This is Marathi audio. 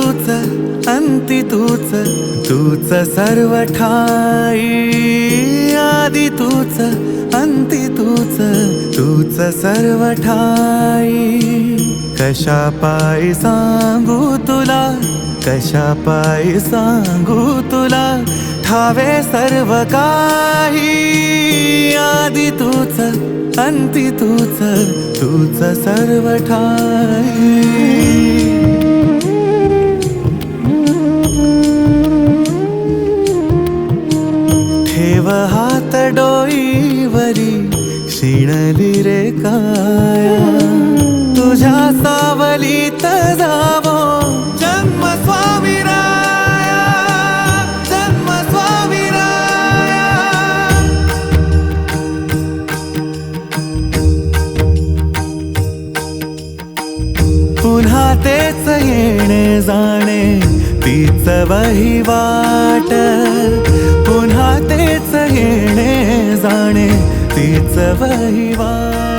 तूच अंती तूच, तूच सर्व ठाई। आदि तूच अंती तूच, तूच सर्व ठाई। कशा पायी सांगू तुला, कशा पायी सांगू तुला, ठावे सर्व काही। आदि तूच अंती तूच, तूच सर्व ठाई। ठेव हात डोईवरी, क्षीणली रे काया। तुझ्या सावलीत जावो जन्म स्वामीराया, जन्म स्वामीराया। पुन्हा तेच येणे जाणे, तीच वहिवाट। पुन्हा तेच येणे जाणे, तीच वहिवाट।